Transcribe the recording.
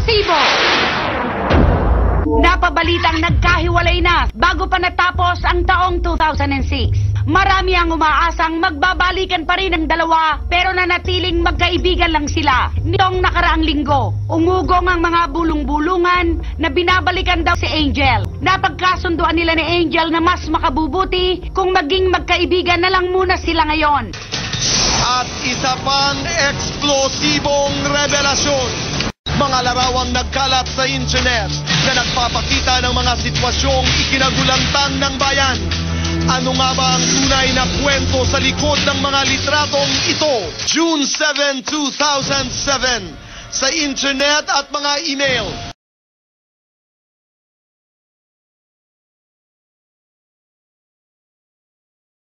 eksplosibo! Napabalitang nagkahiwalay na bago pa natapos ang taong 2006. Marami ang umaasang magbabalikan pa rin ang dalawa pero nanatiling magkaibigan lang sila. Nitong nakaraang linggo, umugong ang mga bulong-bulungan na binabalikan daw si Angel. Napagkasunduan nila ni Angel na mas makabubuti kung maging magkaibigan na lang muna sila ngayon. At isa pang eksplosibong revelasyon. Mga larawang nagkalat sa internet na nagpapakita ng mga sitwasyong ikinagulantang ng bayan. Ano nga ba ang tunay na kwento sa likod ng mga litratong ito? June 7, 2007, sa internet at mga email.